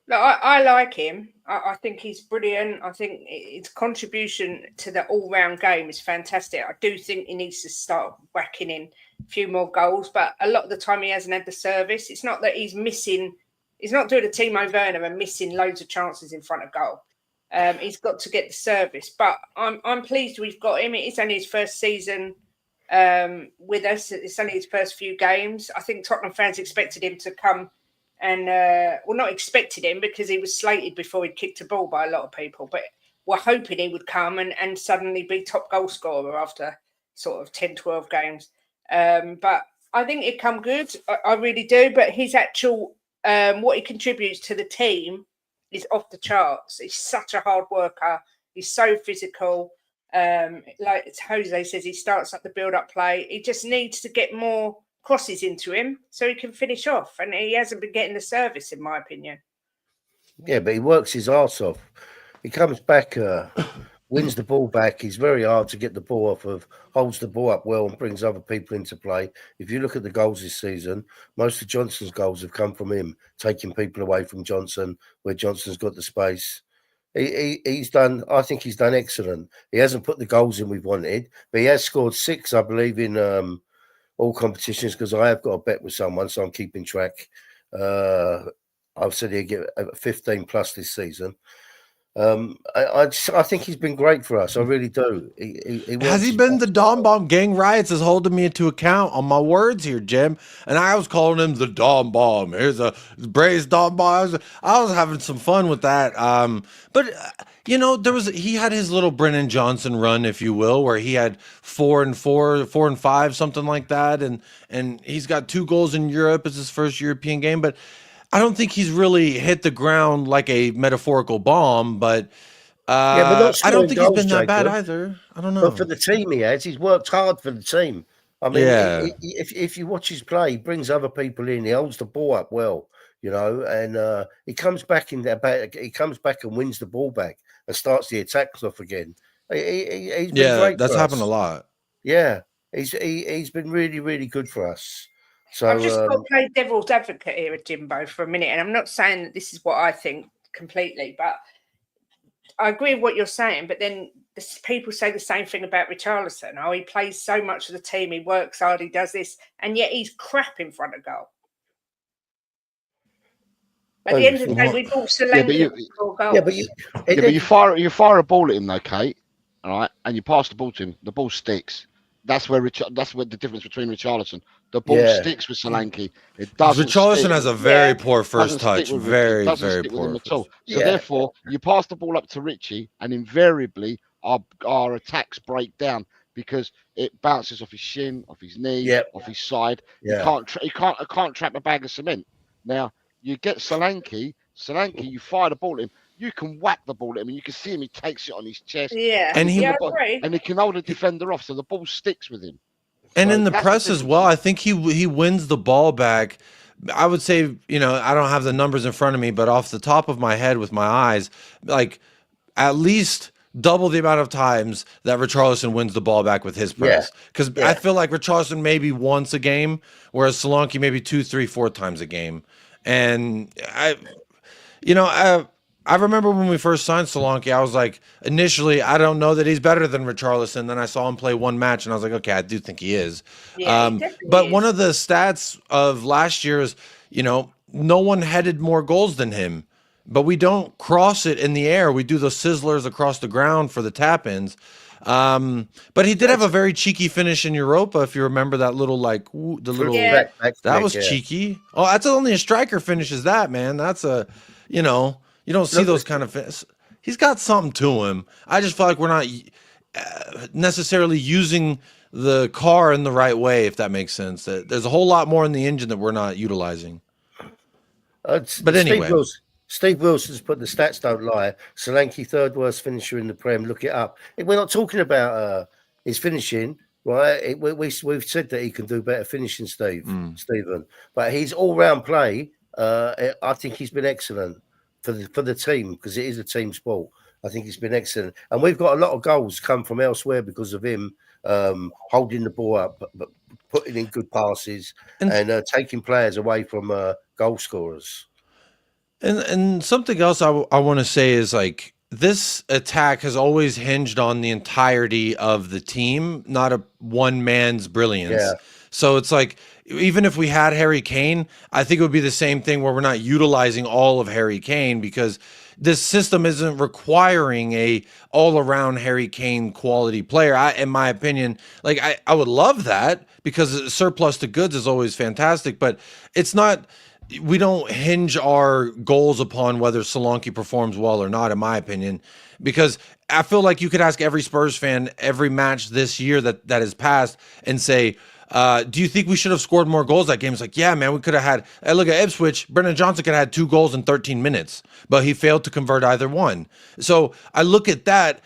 No, I like him. I think he's brilliant. I think his contribution to the all-round game is fantastic. I do think he needs to start whacking in a few more goals, but a lot of the time he hasn't had the service. It's not that he's missing. He's not doing a Timo Werner and missing loads of chances in front of goal. He's got to get the service, but I'm pleased we've got him. It's only his first season with us. It's only his first few games. I think Tottenham fans expected him to come and, not expected him because he was slated before he'd kicked a ball by a lot of people, but we're hoping he would come and suddenly be top goal scorer after sort of 10, 12 games. But I think it'd come good. I really do. But his actual, what he contributes to the team is off the charts. He's such a hard worker. He's so physical. Like Jose says, he starts up the build-up play. He just needs to get more crosses into him so he can finish off. And he hasn't been getting the service, in my opinion. Yeah, but he works his arse off. He comes back, wins the ball back. He's very hard to get the ball off of, holds the ball up well and brings other people into play. If you look at the goals this season, most of Johnson's goals have come from him, taking people away from Johnson where Johnson's got the space. He's done, I think he's done excellent. He hasn't put the goals in we've wanted, but he has scored 6, I believe, in all competitions because I have got a bet with someone, so I'm keeping track. I've said he'll get 15 plus this season. I think he's been great for us. I really do. Has he been the Dom Bomb? Gang Riots is holding me to account on my words here, Jim. And I was calling him the Dom Bomb. Here's a braised Dom Bomb. I was having some fun with that. But you know, he had his little Brennan Johnson run, if you will, where he had 4 and 4, 4 and 5, something like that. And he's got 2 goals in Europe. It's his first European game, but I don't think he's really hit the ground like a metaphorical bomb, but but I don't think goals, he's been that bad Jacob. either. I don't know. But for the team he has, he's worked hard for the team. I mean, Yeah. if you watch his play, he brings other people in. He holds the ball up well, you know, and he comes back in there. He comes back and wins the ball back and starts the attacks off again. He's been great. That's for happened us. a lot. Yeah, he's been really, really good for us. So I've just got to play devil's advocate here with Jimbo for a minute, and I'm not saying that this is what I think completely, but I agree with what you're saying. But then people say the same thing about Richarlison. Oh, he plays so much of the team, he works hard, he does this, and yet he's crap in front of goal. At the end of the day, we bought Solanke for 4 goals. Yeah, but you fire a ball at him though, Kate. All right, and you pass the ball to him. The ball sticks. That's where the difference between Richarlison. The ball sticks with Solanke. It doesn't. Richarlison has a very poor first touch. Very poor. At all. So therefore, you pass the ball up to Richie, and invariably our attacks break down because it bounces off his shin, off his knee, off his side. You can't trap a bag of cement. Now you get Solanke, you fire the ball at him. You can whack the ball at him, and you can see him. He takes it on his chest, and he can hold the defender off, so the ball sticks with him. And in the press as well, I think he wins the ball back. I would say, you know, I don't have the numbers in front of me, but off the top of my head with my eyes, like at least double the amount of times that Richarlison wins the ball back with his press. Because I feel like Richarlison maybe once a game, whereas Solanke maybe 2, 3, 4 times a game. And I remember when we first signed Solanke, I was like, initially, I don't know that he's better than Richarlison. Then I saw him play 1 match, and I was like, okay, I do think he is. But one of the stats of last year is, you know, no one headed more goals than him. But we don't cross it in the air. We do those sizzlers across the ground for the tap-ins. But he did have a very cheeky finish in Europa, if you remember that little, like, that was cheeky. Oh, that's only a striker finishes that, man. That's you don't see those kind of he's got something to him. I just feel like we're not necessarily using the car in the right way, if that makes sense. There's a whole lot more in the engine that we're not utilizing. But anyway. Steve Wilson's put the stats don't lie. Solanke, 3rd worst finisher in the Prem. Look it up. We're not talking about his finishing, right? We've said that he can do better finishing, Stephen. But his all-round play, I think he's been excellent for the team because it is a team sport. I think he's been excellent. And we've got a lot of goals come from elsewhere because of him holding the ball up, but putting in good passes and taking players away from goal scorers. And something else I want to say is, like, this attack has always hinged on the entirety of the team, not a one man's brilliance. Yeah. So it's like, even if we had Harry Kane, I think it would be the same thing where we're not utilizing all of Harry Kane because this system isn't requiring a all-around Harry Kane quality player. In my opinion, like I would love that because surplus to goods is always fantastic, but it's not. We don't hinge our goals upon whether Solanke performs well or not, in my opinion, because I feel like you could ask every Spurs fan every match this year that has passed and say, Do you think we should have scored more goals that game? It's like, yeah, man, we could have had. Hey, look at Ipswich. Brendan Johnson could have had 2 goals in 13 minutes, but he failed to convert either one. So I look at that.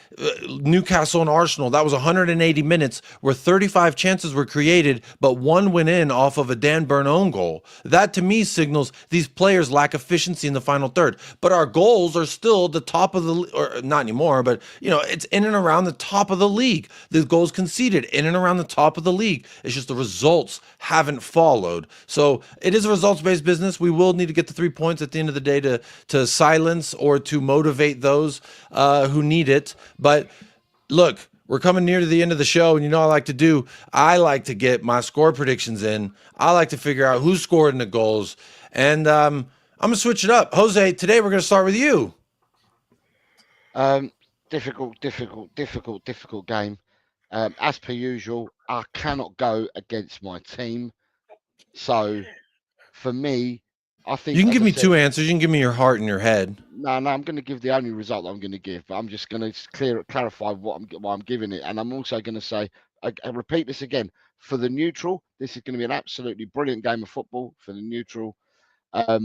Newcastle and Arsenal, that was 180 minutes where 35 chances were created, but 1 went in off of a Dan Burn own goal. That to me signals these players lack efficiency in the final third. But our goals are still the top of the, or not anymore, but it's in and around the top of the league. The goals conceded in and around the top of the league. It's just the results haven't followed. So it is a results-based business. We will need to get the 3 points at the end of the day to silence or to motivate those who need it. But look, we're coming near to the end of the show, and I like to do. I like to get my score predictions in. I like to figure out who scored in the goals, and I'm gonna switch it up. Jose, today we're gonna start with you. Difficult game. As per usual, I cannot go against my team. So for me, I think You can give me 2 answers. You can give me your heart and your head. No, I'm going to give the only result that I'm going to give, but I'm just going to clarify why I'm giving it, and I'm also going to say, I repeat this again, for the neutral, this is going to be an absolutely brilliant game of football for the neutral, but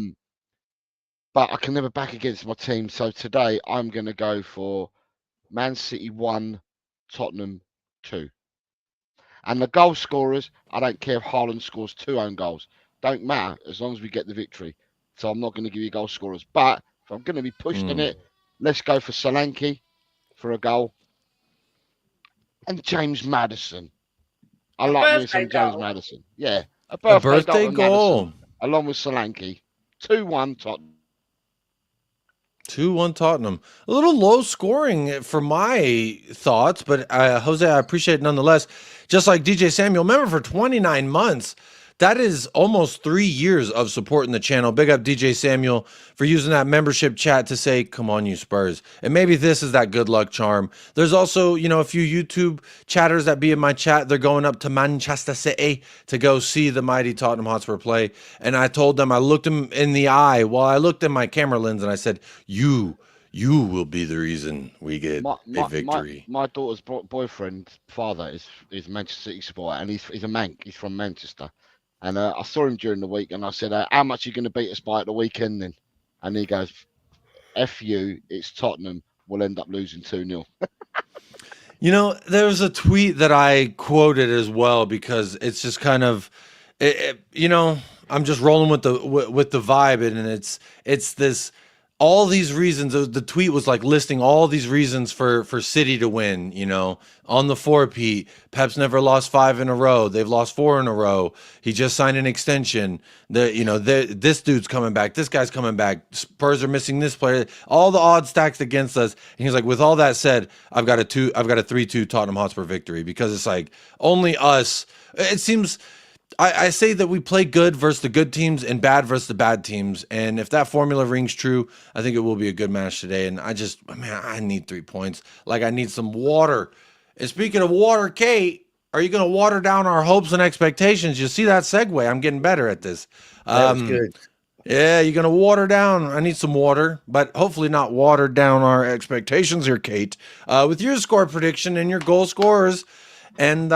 I can never back against my team, so today I'm going to go for Man City 1, Tottenham 2. And the goal scorers, I don't care if Haaland scores 2 own goals. Don't matter as long as we get the victory. So I'm not going to give you goal scorers. But if I'm going to be pushed in it, let's go for Solanke for a goal. And James Maddison. I like me some James Maddison. Yeah. A birthday goal. Maddison, along with Solanke. 2-1 Tottenham. 2-1 Tottenham. A little low scoring for my thoughts, but Jose, I appreciate it nonetheless. Just like DJ Samuel, remember for 29 months, that is almost 3 years of supporting the channel. Big up DJ Samuel for using that membership chat to say, come on, you Spurs. And maybe this is that good luck charm. There's also, a few YouTube chatters that be in my chat. They're going up to Manchester City to go see the mighty Tottenham Hotspur play. And I told them, I looked them in the eye while I looked in my camera lens and I said, you will be the reason we get a victory. My daughter's boyfriend's father is Manchester City supporter, and he's a Manc. He's from Manchester. And I saw him during the week, and I said, how much are you going to beat us by at the weekend then? And he goes, F you, it's Tottenham. We'll end up losing 2-0. There's a tweet that I quoted as well because it's just kind of, I'm just rolling with the vibe, and it's this. All these reasons, the tweet was like listing all these reasons for City to win, on the 4-peat. Pep's never lost 5 in a row. They've lost 4 in a row. He just signed an extension. This dude's coming back. This guy's coming back. Spurs are missing this player. All the odds stacked against us. And he's like, with all that said, I've got a 3-2 Tottenham Hotspur victory because it's like only us. It seems. I say that we play good versus the good teams and bad versus the bad teams. And if that formula rings true, I think it will be a good match today. And I need 3 points. Like I need some water. And speaking of water, Kate, are you going to water down our hopes and expectations? You see that segue? I'm getting better at this. That was good. Yeah, you're going to water down. I need some water, but hopefully not water down our expectations here, Kate. With your score prediction and your goal scorers. And,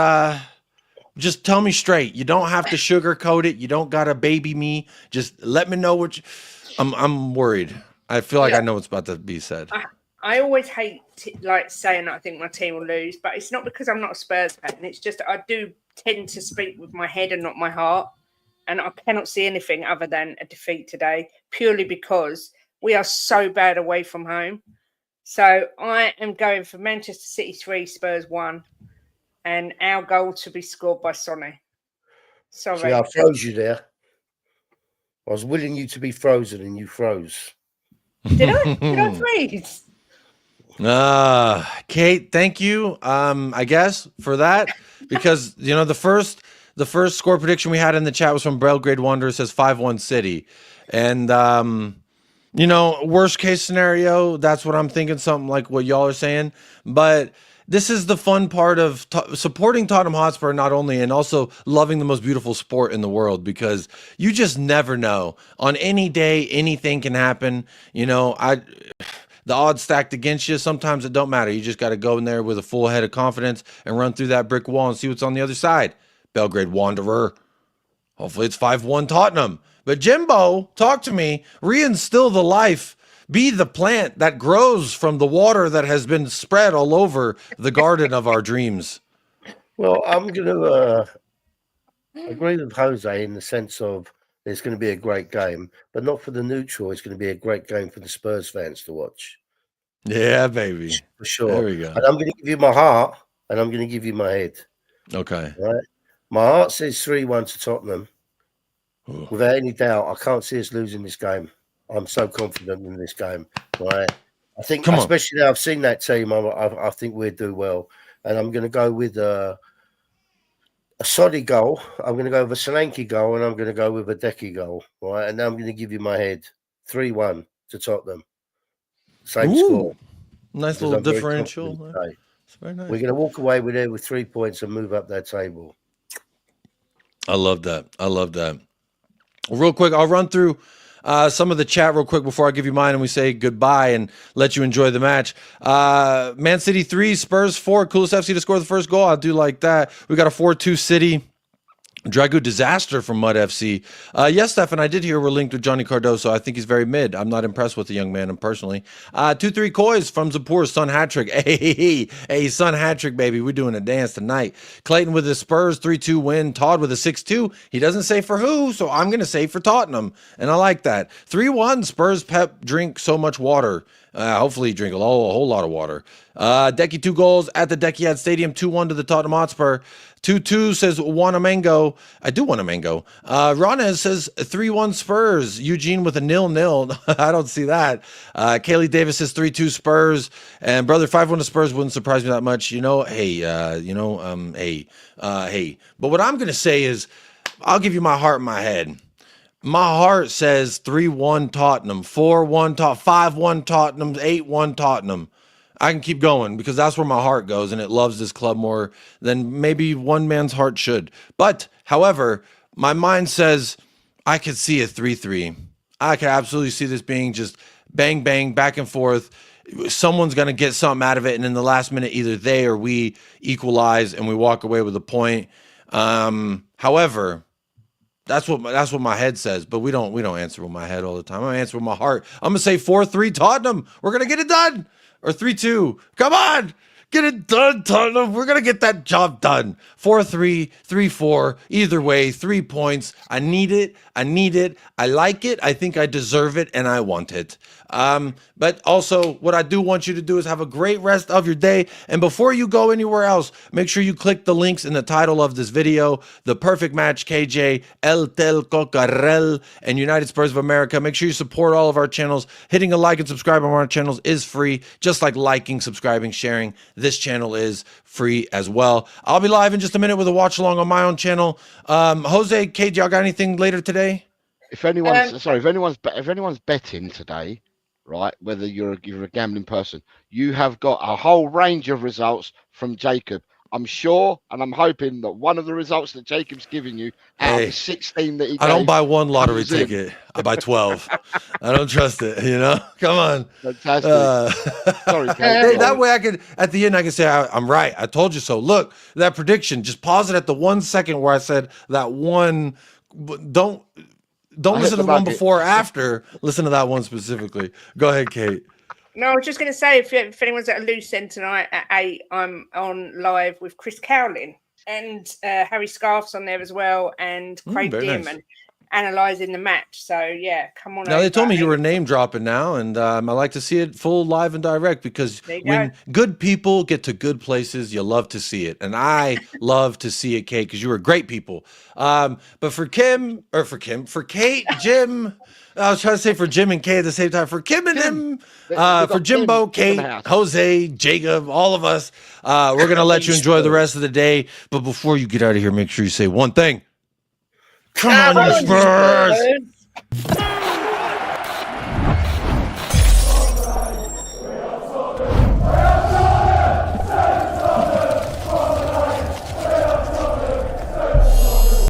just tell me straight. You don't have to sugarcoat it. You don't gotta baby me. Just let me know what I'm worried. I feel like I know what's about to be said. I always hate saying that I think my team will lose, but it's not because I'm not a Spurs fan. It's just I do tend to speak with my head and not my heart, and I cannot see anything other than a defeat today, purely because we are so bad away from home. So I am going for Manchester City 3, Spurs 1. And our goal to be scored by Sonny. Sorry. See, I froze you there. I was willing you to be frozen and you froze. Did I freeze? Kate, thank you. I guess for that. Because the first score prediction we had in the chat was from Belgrade Wanderers, says 5-1 City. And worst case scenario, that's what I'm thinking, something like what y'all are saying. But this is the fun part of supporting Tottenham Hotspur, not only, and also loving the most beautiful sport in the world, because you just never know. On any day, anything can happen. The odds stacked against you. Sometimes it don't matter. You just got to go in there with a full head of confidence and run through that brick wall and see what's on the other side. Belgrade Wanderer. Hopefully it's 5-1 Tottenham. But Jimbo, talk to me. Reinstill the life. Be the plant that grows from the water that has been spread all over the garden of our dreams. Well, I'm going to agree with Jose in the sense of it's going to be a great game, but not for the neutral. It's going to be a great game for the Spurs fans to watch. Yeah, baby. For sure. There we go. And I'm going to give you my heart, and I'm going to give you my head. Okay. Right? My heart says 3-1 to Tottenham. Ooh. Without any doubt, I can't see us losing this game. I'm so confident in this game. Right? I think, especially now I've seen that team, I think we'll do well. And I'm going to go with a solid goal. I'm going to go with a Solanke goal, and I'm going to go with a Decky goal. Right? And now I'm going to give you my head. 3-1 to Tottenham. Same score. Nice little differential. It's very nice. We're going to walk away with it with 3 points and move up that table. I love that. I love that. Real quick, I'll run through some of the chat real quick before I give you mine and we say goodbye and let you enjoy the match. Man City 3, Spurs 4. Coolest FC to score the first goal. I do like that. We got a 4-2 City. Dragu disaster from Mud FC. Yes, Stefan, I did hear we're linked with Johnny Cardoso. I think he's very mid. I'm not impressed with the young man personally. 2-3 Coys from Zapur, Son hat-trick. Hey, Son hat-trick, baby. We're doing a dance tonight. Clayton with the Spurs 3-2 win. Todd with a 6-2. He doesn't say for who, so I'm going to say for Tottenham. And I like that. 3-1 Spurs Pep drink so much water. Hopefully drink a whole lot of water. Decky 2 goals at the Decky Stadium. 2-1 to the Tottenham Hotspur. 2-2 says want a mango. I do want a mango. Ronez says 3-1 Spurs. Eugene with a 0-0. I don't see that. Kaylee Davis says 3-2 Spurs. And brother 5-1 to Spurs wouldn't surprise me that much. Hey. But what I'm gonna say is, I'll give you my heart and my head. My heart says 3-1 Tottenham, 4-1 5-1 Tottenham, 8-1 Tottenham. I can keep going because that's where my heart goes, and it loves this club more than maybe one man's heart should. But, however, my mind says I could see a 3-3. I could absolutely see this being just bang, bang, back and forth. Someone's going to get something out of it, and in the last minute, either they or we equalize, and we walk away with a point. However, that's what my head says, but we don't answer with my head all the time. I answer with my heart. I'm gonna say 4-3 Tottenham. We're gonna get it done. Or 3-2. Come on, get it done, Tottenham. We're gonna get that job done. 4-3, 3-4. Either way, 3 points. I need it. I like it. I think I deserve it, and I want it. But also, what I do want you to do is have a great rest of your day. And before you go anywhere else, make sure you click the links in the title of this video. The Perfect Match, KJ, El Tel Cocarel, and United Spurs of America. Make sure you support all of our channels. Hitting a like and subscribe on our channels is free, just like liking, subscribing, sharing. This channel is free as well. I'll be live in just a minute with a watch along on my own channel. Jose, KJ, y'all got anything later today? If anyone's betting today, right, whether you're a gambling person, you have got a whole range of results from Jacob. I'm sure and I'm hoping that one of the results that Jacob's giving you out of the 16 that he gave, I don't buy one lottery ticket. I buy 12. I don't trust it, Come on. Fantastic. Sorry, Kate. Hey, that way I could, at the end, I can say, I'm right. I told you so. Look, that prediction, just pause it at the 1 second where I said that one. Don't listen to the one before or after. Listen to that one specifically. Go ahead, Kate. No, I was just going to say, if anyone's at a loose end tonight at 8, I'm on live with Chris Cowlin and Harry Scarf's on there as well, and Craig Dearman analysing the match. So, yeah, come on. Now, they told me you were name dropping now, and I like to see it full live and direct because when good people get to good places, you love to see it. And I love to see it, Kate, because you were great people. But for Kate, Jim, I was trying to say for Jim and Kate at the same time. For Kim and him, for Jimbo, Kate, Jose, Jacob, all of us, we're going to let you enjoy the rest of the day. But before you get out of here, make sure you say one thing. Come on, you Spurs!